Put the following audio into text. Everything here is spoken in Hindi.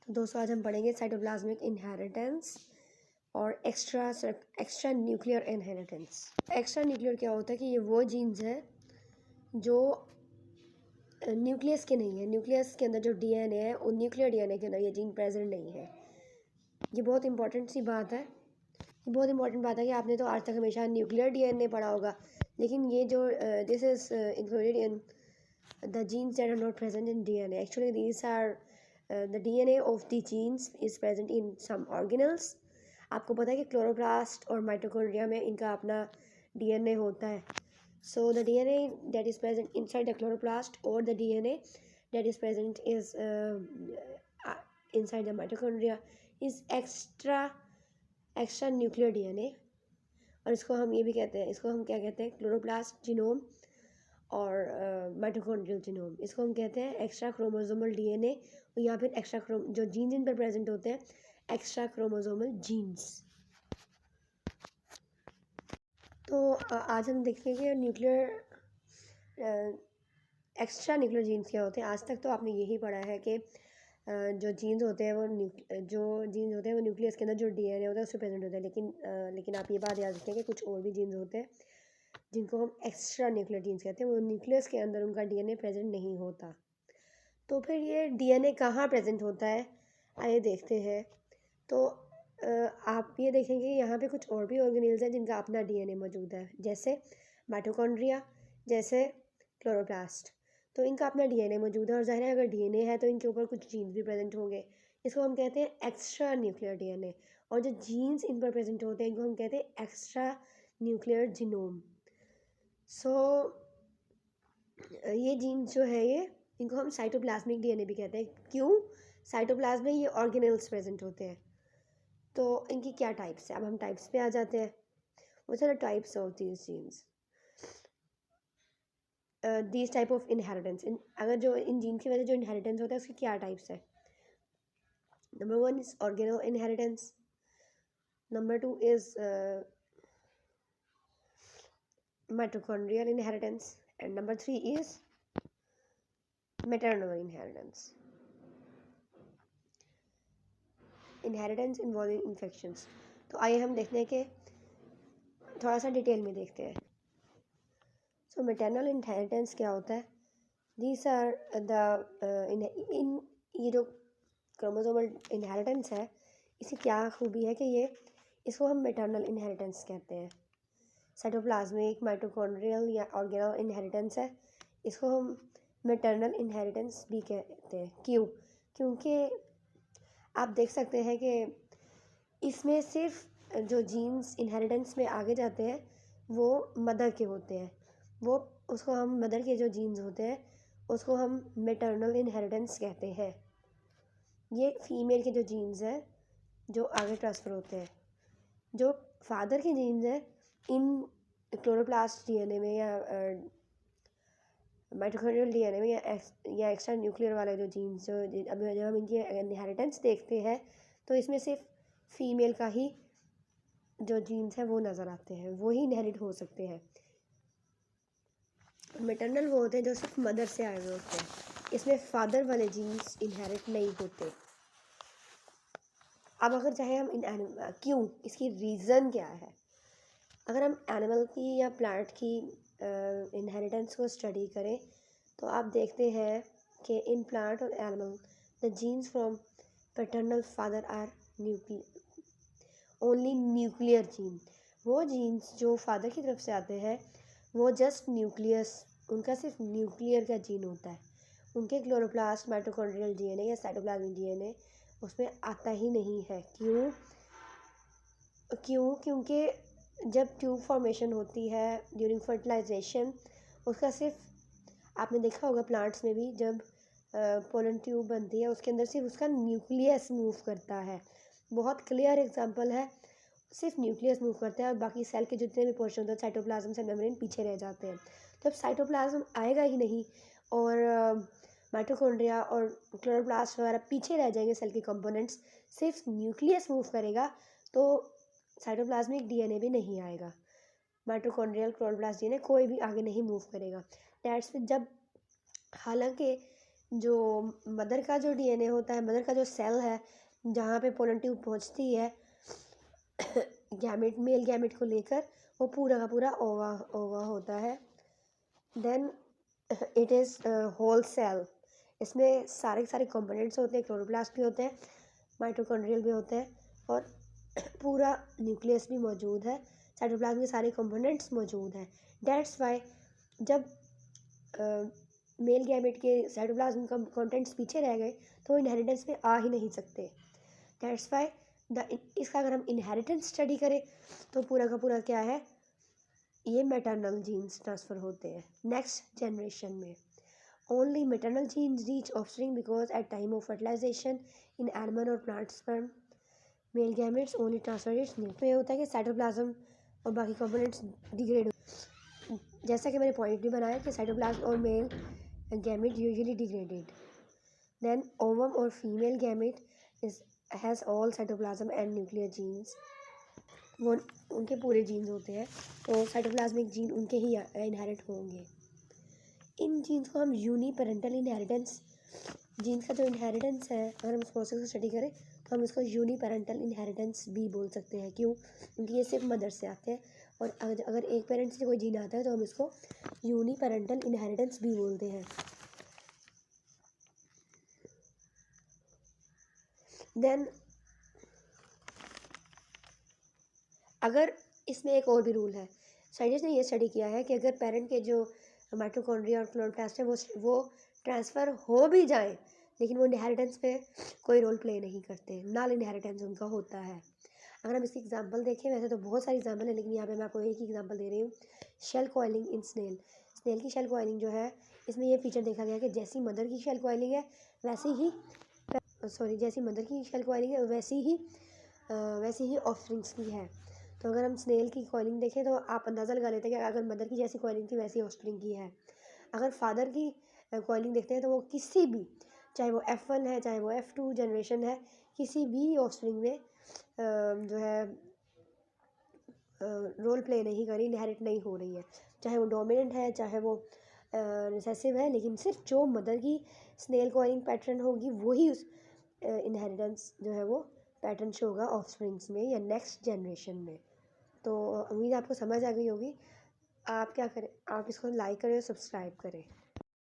तो दोस्तों आज हम पढ़ेंगे साइटोप्लाज्मिक इनहेरिटेंस और extra nuclear inheritance. Extra nuclear क्या होता है कि ये वो जीन्स हैं जो न्यूक्लियस के नहीं है। न्यूक्लियस के अंदर जो डीएनए है, वो न्यूक्लियर डीएनए के अंदर ये जीन प्रेजेंट नहीं है। ये बहुत इंपॉर्टेंट सी बात है। ये बहुत इंपॉर्टेंट बात है कि आपने तो आज तक हमेशा न्यूक्लियर डीएनए पढ़ा होगा, लेकिन ये जो this is included in the genes that are not present in DNA. Actually, these are the DNA of the genes is present in some organelles. आपको पता है कि क्लोरोप्लास्ट और माइटोकॉन्ड्रिया में इनका अपना DNA होता है. So the DNA that is present inside the chloroplast or the DNA that is present is inside the mitochondria is extra nuclear DNA. और इसको हम ये भी कहते हैं, इसको हम क्या कहते हैं, क्लोरोप्लास्ट जीनोम और माइटोकॉन्ड्रियल जीनोम। इसको हम कहते हैं एक्स्ट्रा क्रोमोसोमल डीएनए या फिर एक्स्ट्रा जो जीन्स इन पर प्रेजेंट होते हैं, एक्स्ट्रा क्रोमोसोमल जीन्स। तो आज हम देखेंगे न्यूक्लियर एक्स्ट्रा न्यूक्लियर जीन्स क्या होते हैं। आज तक तो आपने यही पढ़ा है कि जो जीन्स होते हैं वो न्यूक्लियस के अंदर जो डीएनए होता है उससे प्रेजेंट होता है, लेकिन आप ये बात याद रखें कि कुछ और भी जीन्स होते हैं जिनको हम एक्स्ट्रा न्यूक्लियर जीन्स कहते हैं। वो न्यूक्लियस के अंदर उनका डीएनए प्रेजेंट नहीं होता। तो फिर ये डीएनए कहाँ प्रेजेंट होता है, आइए देखते हैं। तो आप ये देखेंगे यहाँ पे कुछ और भी ऑर्गेनेल्स हैं जिनका अपना डीएनए मौजूद है, जैसे माइटोकॉन्ड्रिया, जैसे क्लोरोप्लास्ट। तो इनका अपना डीएनए मौजूद है और ज़ाहिर है अगर डीएनए है तो इनके ऊपर कुछ जीन्स भी प्रेजेंट होंगे। इसको हम कहते हैं एक्स्ट्रा न्यूक्लियर डीएनए। और जो जीन्स इन पर प्रेजेंट होते हैं इनको हम कहते हैं एक्स्ट्रा न्यूक्लियर जीनोम। सो ये जीन्स जो है ये इनको हम साइटोप्लाज्मिक डीएनए भी कहते हैं। क्यों? साइटोप्लाज्म में ये ऑर्गेनेल्स प्रेजेंट होते हैं। तो इनकी क्या टाइप्स है, अब हम टाइप्स पे आ जाते हैं। What are the types of these genes, these type of inheritance. अगर जो इन जीन की वजह जो इनहेरिटेंस होता है उसकी क्या टाइप्स है। Number 1 is organelle inheritance, number 2 is mitochondrial inheritance, and number 3 is maternal inheritance. Inheritance involving infections. तो आइए हम देखते हैं कि थोड़ा सा डिटेल में देखते हैं। सो मैटरनल इनहेरिटेंस क्या होता है। दीज आर द इन ये जो क्रोमोसोमल इनहेरिटेंस है, इसकी क्या खूबी है कि ये इसको हम मैटरनल इनहेरिटेंस कहते हैं। साइटोप्लाज्मिक, माइटोकॉन्ड्रियल या ऑर्गेनल इनहेरिटेंस है, इसको हम मैटरनल इनहेरिटेंस भी कहते हैं। क्यों? क्योंकि आप देख सकते हैं कि इसमें सिर्फ जो जीन्स इनहेरिटेंस में आगे जाते हैं वो मदर के होते हैं। वो उसको हम मदर के जो जीन्स होते हैं उसको हम मैटरनल इनहेरिटेंस कहते हैं। ये फीमेल के जो जीन्स हैं जो आगे ट्रांसफ़र होते हैं। जो फादर के जीन्स हैं इन क्लोरोप्लास्ट डीएनए में या माइटोकॉन्ड्रियल डीएनए में या एक्स्ट्रा न्यूक्लियर वाले जो जीन्स जब हम इनकी इनहेरिटेंस देखते हैं तो इसमें सिर्फ फीमेल का ही जो जीन्स हैं वो नज़र आते हैं, वो ही इनहेरिट हो सकते हैं। मैटरनल वो होते हैं जो सिर्फ मदर से आए हुए होते हैं, इसमें फादर वाले जीन्स इनहेरिट नहीं होते। अब अगर चाहे हम क्यों, इसकी रीज़न क्या है। अगर हम एनिमल की या प्लांट की इनहेरिटेंस को स्टडी करें तो आप देखते हैं कि इन प्लांट और animal the genes from paternal father are only nuclear gene. वो जीन्स जो फादर की तरफ से आते हैं वो जस्ट न्यूक्लियस, उनका सिर्फ न्यूक्लियर का जीन होता है। उनके क्लोरोप्लास्ट, माइटोकॉन्ड्रियल डीएनए या साइटोप्लाज्मिक डीएनए उसमें आता ही नहीं है। क्यों? क्योंकि जब ट्यूब फॉर्मेशन होती है ड्यूरिंग फर्टिलाइजेशन, उसका सिर्फ आपने देखा होगा प्लांट्स में भी जब पोलन ट्यूब बनती है उसके अंदर सिर्फ उसका न्यूक्लियस मूव करता है। बहुत क्लियर एग्जांपल है, सिर्फ न्यूक्लियस मूव करता है और बाकी सेल के जितने भी पोर्शन होते हैं साइटोप्लाज्म से मेम्ब्रेन पीछे रह जाते हैं। तो अब साइटोप्लाज्म आएगा ही नहीं और माइटोकॉन्ड्रिया और क्लोरोप्लास्ट वगैरह पीछे रह जाएंगे, सेल के कंपोनेंट्स, सिर्फ न्यूक्लियस मूव करेगा तो साइटोप्लाज्मिक डीएनए भी नहीं आएगा। माइटोकॉन्ड्रियल, क्लोरोप्लास्ट डीएनए कोई भी आगे नहीं मूव करेगा। दैट्स जब हालांकि जो मदर का जो डीएनए होता है, मदर का जो सेल है जहाँ पे पोलन ट्यूब पहुँचती है गैमेट, मेल गैमेट को लेकर, वो पूरा का पूरा ओवा ओवा होता है। Then it is whole cell. इसमें सारे के सारे कंपोनेंट्स होते हैं, क्लोरोप्लास्ट भी होते हैं, माइटोकॉन्ड्रियल भी होते हैं, और पूरा न्यूक्लियस भी मौजूद है, साइटोप्लाज्म के सारे कंपोनेंट्स मौजूद हैं। डेट्स वाई जब मेल गैमेट के साइटोप्लाज्म का कंटेंट्स पीछे रह गए तो इनहेरिटेंस में आ ही नहीं सकते। डेट्स वाई इसका अगर हम इनहेरिटेंस स्टडी करें तो पूरा का पूरा क्या है, ये मैटरनल जीन्स ट्रांसफ़र होते हैं नेक्स्ट जनरेशन में। Only maternal genes reach offspring because at time of fertilization in animal और plant sperm male gametes only transfer its nucleus. तो ये होता है कि साइटोप्लाज्म और बाकी कंपोनेंट्स डिग्रेड, जैसा कि मैंने पॉइंट भी बनाया कि साइटोप्लाज्म और male gamete usually degraded. Then ovum और female gamete is has all cytoplasm and nuclear genes, वो उनके पूरे जीन्स होते हैं, तो साइटोप्लाज्मिक जीन उनके ही इनहेरिट होंगे। इन जीन्स को हम यूनिपेरेंटल इनहेरिटेंस, जीन्स का जो इनहेरिटेंस है अगर हम इस प्रोसेस को स्टडी करें तो हम इसको यूनिपेरेंटल इनहेरिटेंस भी बोल सकते हैं। क्यों? क्योंकि ये सिर्फ मदर से आते हैं, और अगर एक पेरेंट से कोई जीन आता है तो हम इसको यूनिपेरेंटल इनहेरिटेंस भी बोलते हैं। देन अगर इसमें एक और भी रूल है, साइंटिस्ट ने ये स्टडी किया है कि अगर पेरेंट के जो माइटोकॉन्ड्रिया और क्लोरोप्लास्ट है वो ट्रांसफ़र हो भी जाए लेकिन वो इनहेरिटेंस पे कोई रोल प्ले नहीं करते, नॉन इनहेरिटेंस उनका होता है। अगर हम इसकी एग्जांपल देखें, वैसे तो बहुत सारी एग्जांपल है लेकिन यहाँ पे मैं आपको एक ही एग्जांपल दे रही हूँ, शेल कॉइलिंग इन स्नेल। स्नेल की शेल कॉइलिंग जो है, इसमें ये फीचर देखा गया कि जैसी मदर की शेल कॉइलिंग है जैसी मदर की शेल कॉइलिंग है वैसी ही ऑफस्प्रिंग्स की है। तो अगर हम स्नेल की कॉइलिंग देखें तो आप अंदाज़ा लगा लेते हैं कि अगर मदर की जैसी कॉइलिंग थी वैसी ऑफस्प्रिंग की है। अगर फादर की कॉइलिंग देखते हैं तो वो किसी भी, चाहे वो F1 है चाहे वो F2 जनरेशन है, किसी भी ऑफस्प्रिंग में जो है रोल प्ले नहीं करी, इनहेरिट नहीं हो रही है, चाहे वो डोमिनेंट है चाहे वो रिसेसिव है, लेकिन सिर्फ जो मदर की स्नेल कॉइलिंग पैटर्न होगी वही उस इनहेरिटेंस जो है वो पैटर्न शो होगा ऑफस्प्रिंग्स में या नेक्स्ट जनरेशन में। तो उम्मीद आपको समझ आ गई होगी। आप क्या करें, आप इसको लाइक करें और सब्सक्राइब करें।